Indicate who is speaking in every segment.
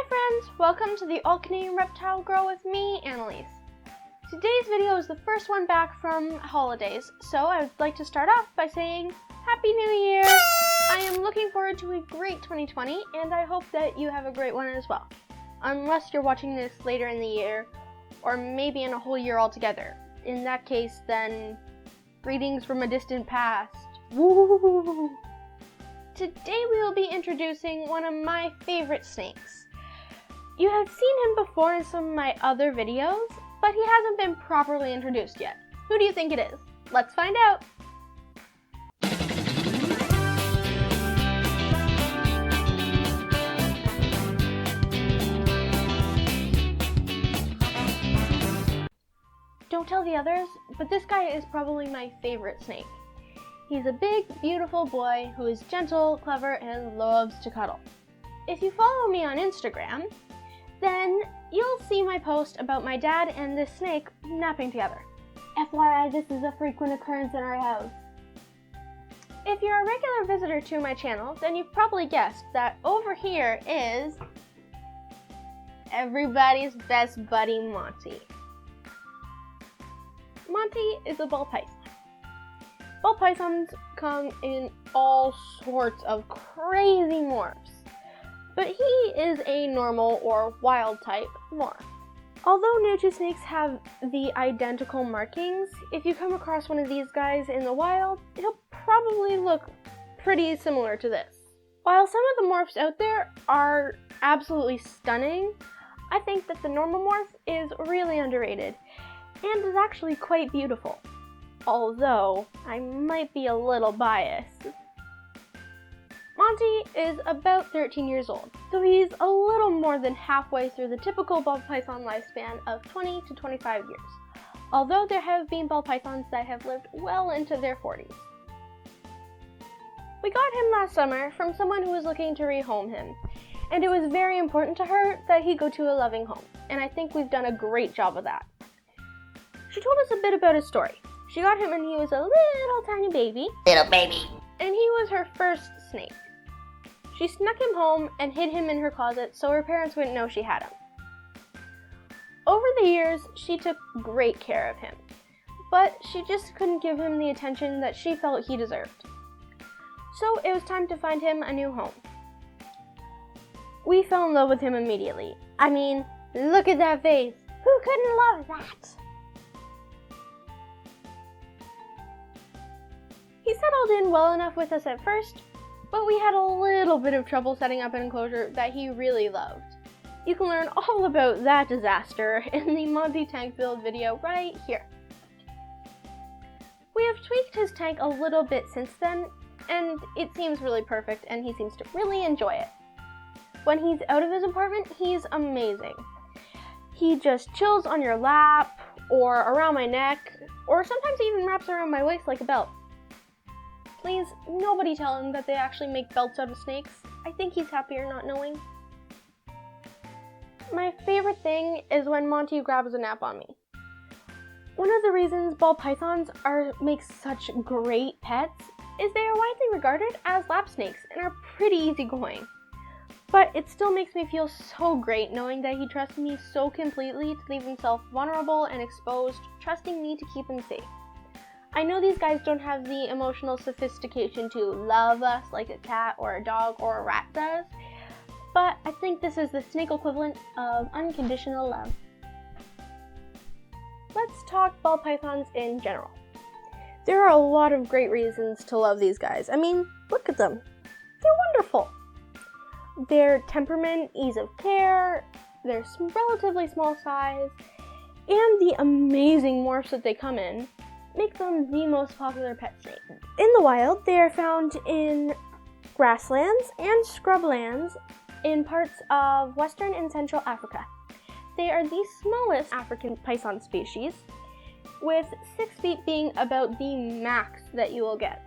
Speaker 1: friends, welcome to the All Canadian Reptile Girl with me, Annalise. Today's video is the first one back from holidays, so I would like to start off by saying Happy New Year! I am looking forward to a great 2020, and I hope that you have a great one as well. Unless you're watching this later in the year, or maybe in a whole year altogether. In that case, then, greetings from a distant past. Woo! Today we will be introducing one of my favorite snakes. You have seen him before in some of my other videos, but he hasn't been properly introduced yet. Who do you think it is? Let's find out! Don't tell the others, but this guy is probably my favorite snake. He's a big, beautiful boy who is gentle, clever, and loves to cuddle. If you follow me on Instagram, then you'll see my post about my dad and this snake napping together. FYI, this is a frequent occurrence in our house. If you're a regular visitor to my channel, then you've probably guessed that over here is everybody's best buddy, Monty. Monty is a ball python. Ball pythons come in all sorts of crazy morphs, but he is a normal or wild type morph. Although no two snakes have the identical markings, if you come across one of these guys in the wild, he'll probably look pretty similar to this. While some of the morphs out there are absolutely stunning, I think that the normal morph is really underrated and is actually quite beautiful. Although, I might be a little biased. Monty is about 13 years old, so he's a little more than halfway through the typical ball python lifespan of 20 to 25 years, although there have been ball pythons that have lived well into their 40s. We got him last summer from someone who was looking to rehome him, and it was very important to her that he go to a loving home, and I think we've done a great job of that. She told us a bit about his story. She got him when he was a little tiny baby. And he was her first snake. She snuck him home and hid him in her closet so her parents wouldn't know she had him. Over the years, she took great care of him, but she just couldn't give him the attention that she felt he deserved. So it was time to find him a new home. We fell in love with him immediately. I mean, look at that face. Who couldn't love that? He settled in well enough with us at first, but we had a little bit of trouble setting up an enclosure that he really loved. You can learn all about that disaster in the Monty tank build video right here. We have tweaked his tank a little bit since then, and it seems really perfect and he seems to really enjoy it. When he's out of his apartment, he's amazing. He just chills on your lap, or around my neck, or sometimes he even wraps around my waist like a belt. Please, nobody tell him that they actually make belts out of snakes. I think he's happier not knowing. My favorite thing is when Monty grabs a nap on me. One of the reasons ball pythons make such great pets is they are widely regarded as lap snakes and are pretty easygoing. But it still makes me feel so great knowing that he trusts me so completely to leave himself vulnerable and exposed, trusting me to keep him safe. I know these guys don't have the emotional sophistication to love us like a cat or a dog or a rat does, but I think this is the snake equivalent of unconditional love. Let's talk ball pythons in general. There are a lot of great reasons to love these guys. I mean, look at them. They're wonderful. Their temperament, ease of care, their relatively small size, and the amazing morphs that they come in make them the most popular pet snake. In the wild, they are found in grasslands and scrublands in parts of Western and Central Africa. They are the smallest African python species, with 6 feet being about the max that you will get.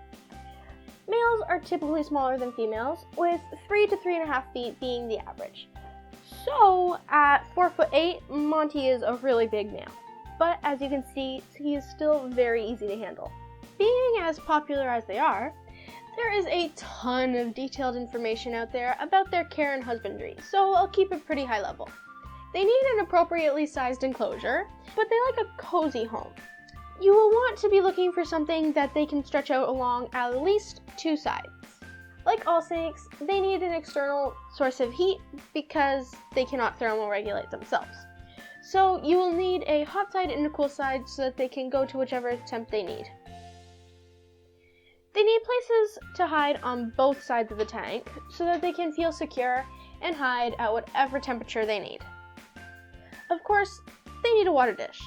Speaker 1: Males are typically smaller than females, with 3 to 3.5 feet being the average. So, at 4'8", Monty is a really big male. But as you can see, he is still very easy to handle. Being as popular as they are, There is a ton of detailed information out there about their care and husbandry, so I'll keep it pretty high level. They need an appropriately sized enclosure, but they like a cozy home. You will want to be looking for something that they can stretch out along at least 2 sides. Like all snakes, they need an external source of heat because they cannot thermoregulate themselves. So you will need a hot side and a cool side so that they can go to whichever temp they need. They need places to hide on both sides of the tank so that they can feel secure and hide at whatever temperature they need. Of course, they need a water dish.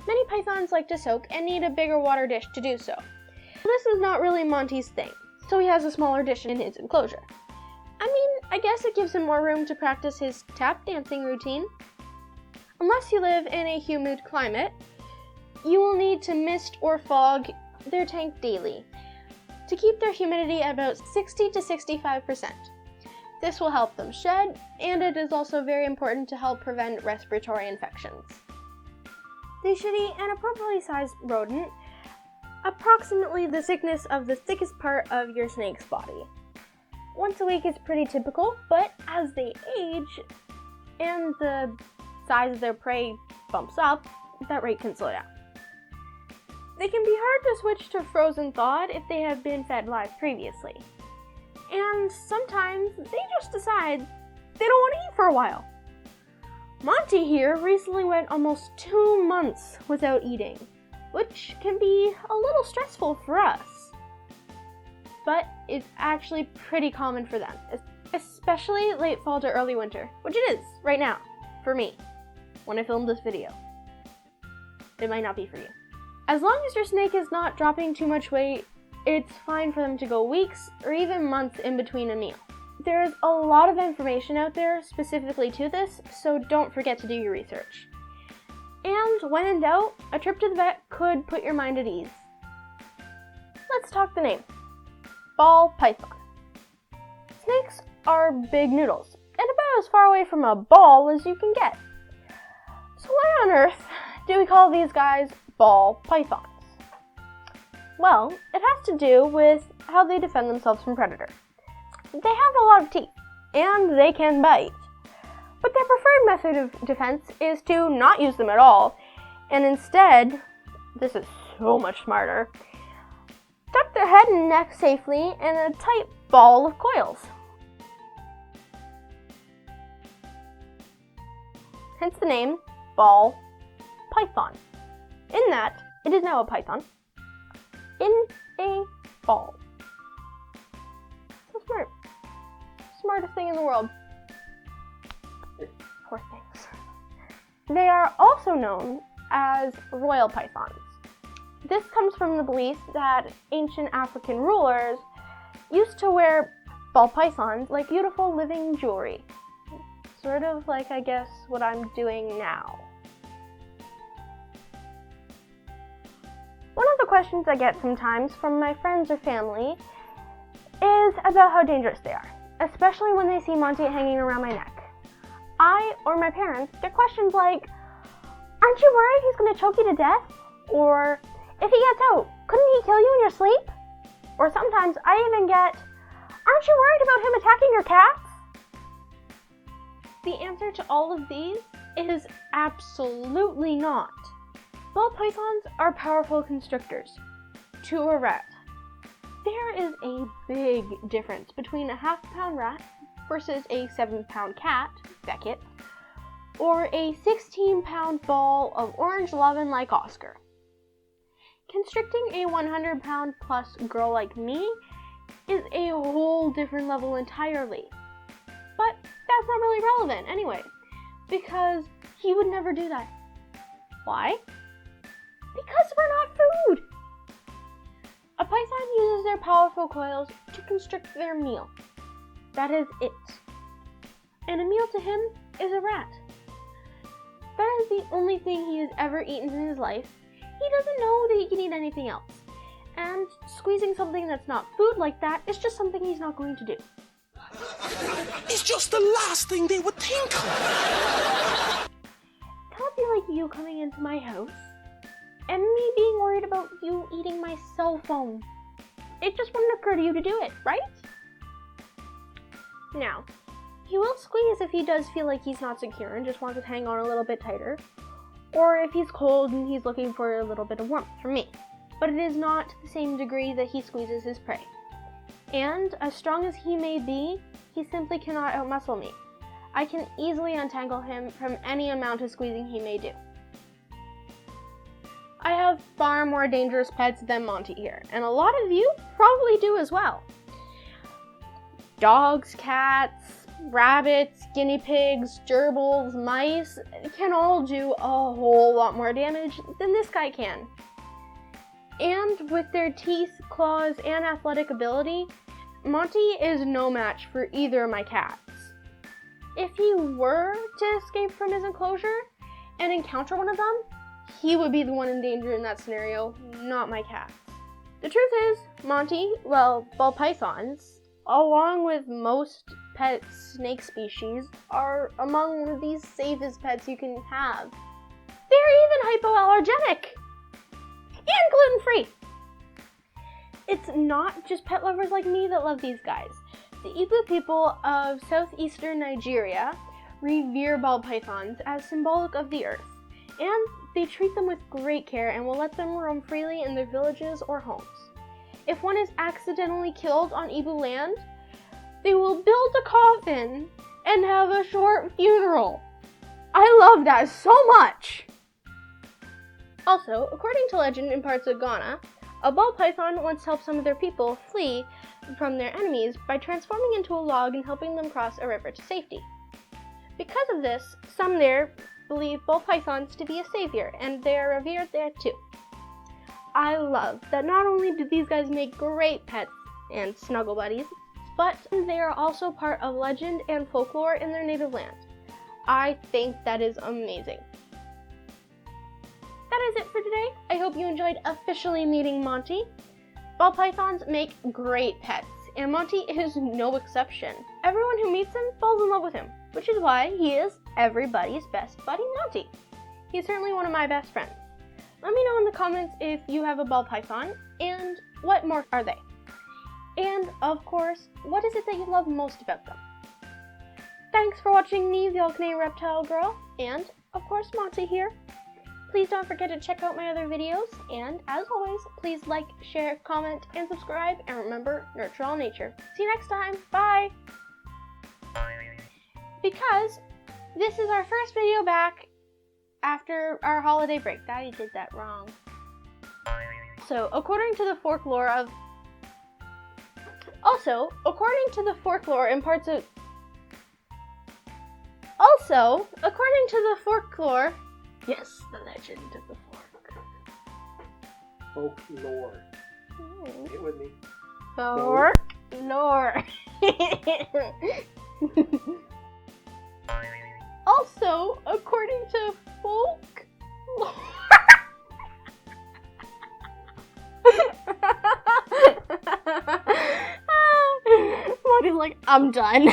Speaker 1: Many pythons like to soak and need a bigger water dish to do so. This is not really Monty's thing, so he has a smaller dish in his enclosure. I mean, I guess it gives him more room to practice his tap dancing routine. Unless you live in a humid climate, you will need to mist or fog their tank daily to keep their humidity at about 60 to 65%. This will help them shed, and it is also very important to help prevent respiratory infections. They should eat an appropriately sized rodent, approximately the thickness of the thickest part of your snake's body. Once a week is pretty typical, but as they age and the size of their prey bumps up, that rate can slow down. They can be hard to switch to frozen thawed if they have been fed live previously. And sometimes they just decide they don't want to eat for a while. Monty here recently went almost 2 months without eating, which can be a little stressful for us. But it's actually pretty common for them, especially late fall to early winter, which it is right now, for me, when I filmed this video. It might not be for you. As long as your snake is not dropping too much weight, it's fine for them to go weeks or even months in between a meal. There is a lot of information out there specifically to this, so don't forget to do your research. And when in doubt, a trip to the vet could put your mind at ease. Let's talk the name. Ball python. Snakes are big noodles, and about as far away from a ball as you can get. So why on earth do we call these guys ball pythons? Well, it has to do with how they defend themselves from predators. They have a lot of teeth, and they can bite. But their preferred method of defense is to not use them at all, and instead, this is so much smarter, tuck their head and neck safely in a tight ball of coils. Hence the name, ball python. In that, it is now a python in a ball. So smart. Smartest thing in the world. Poor things. They are also known as royal pythons. This comes from the belief that ancient African rulers used to wear ball pythons like beautiful living jewelry. Sort of like, I guess, what I'm doing now. One of the questions I get sometimes from my friends or family is about how dangerous they are, especially when they see Monty hanging around my neck. I, or my parents, get questions like, aren't you worried he's going to choke you to death? Or, if he gets out, couldn't he kill you in your sleep? Or sometimes I even get, aren't you worried about him attacking your cats? The answer to all of these is absolutely not. Ball pythons are powerful constrictors. To a rat. There is a big difference between a half-pound rat versus a 7-pound cat, Beckett, or a 16-pound ball of orange lovin' like Oscar. Constricting a 100-pound plus girl like me is a whole different level entirely. But that's not really relevant anyway, because he would never do that. Why? Because we're not food! A python uses their powerful coils to constrict their meal. That is it. And a meal to him is a rat. That is the only thing he has ever eaten in his life. He doesn't know that he can eat anything else. And squeezing something that's not food like that is just something he's not going to do.
Speaker 2: It's just the last thing they would think of.
Speaker 1: That would be like you coming into my house and me being worried about you eating my cell phone. it just wouldn't occur to you to do it, right? Now, he will squeeze if he does feel like he's not secure and just wants to hang on a little bit tighter, or if he's cold and he's looking for a little bit of warmth from me. But it is not to the same degree that he squeezes his prey. And as strong as he may be, he simply cannot outmuscle me. I can easily untangle him from any amount of squeezing he may do. I have far more dangerous pets than Monty here, and a lot of you probably do as well. Dogs, cats, rabbits, guinea pigs, gerbils, mice can all do a whole lot more damage than this guy can. And with their teeth, claws, and athletic ability, Monty is no match for either of my cats. If he were to escape from his enclosure and encounter one of them, he would be the one in danger in that scenario, not my cats. The truth is, Monty, well, ball pythons, along with most pet snake species, are among the safest pets you can have. They're even hypoallergenic and gluten-free. It's not just pet lovers like me that love these guys. The Igbo people of southeastern Nigeria revere ball pythons as symbolic of the earth, and they treat them with great care and will let them roam freely in their villages or homes. If one is accidentally killed on Igbo land, they will build a coffin and have a short funeral. I love that so much! Also, according to legend in parts of Ghana, a ball python once helped some of their people flee from their enemies by transforming into a log and helping them cross a river to safety. Because of this, some there believe ball pythons to be a savior, and they are revered there too. I love that not only do these guys make great pets and snuggle buddies, but they are also part of legend and folklore in their native land. I think that is amazing. That is it for today. I hope you enjoyed officially meeting Monty. Ball pythons make great pets, and Monty is no exception. Everyone who meets him falls in love with him, which is why he is everybody's best buddy, Monty. He's certainly one of my best friends. Let me know in the comments if you have a ball python, and what more are they? And, of course, what is it that you love most about them? Thanks for watching me, the All Canadian Reptile Girl, and, of course, Monty here. Please don't forget to check out my other videos, and as always, please like, share, comment, and subscribe, and remember, nurture all nature. See you next time. Bye! Because this is our first video back after our holiday break. Daddy did that wrong. So, according to the folklore in parts of... Also, according to the folklore... Yes, the legend of the fork.
Speaker 3: Folklore. Get with me.
Speaker 1: Folklore. Also, according to folklore. Monty's like, I'm done.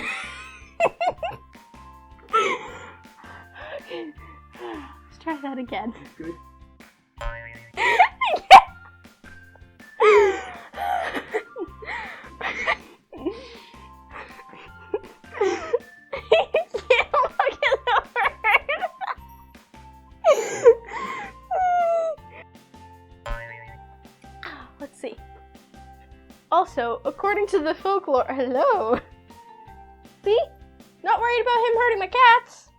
Speaker 1: Okay. Let's try that again.
Speaker 3: Good.
Speaker 1: Let's see. Also, according to the folklore, hello. See? Not worried about him hurting my cats.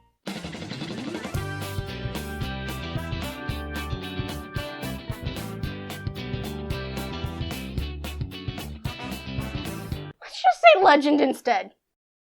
Speaker 1: Let's just say legend instead.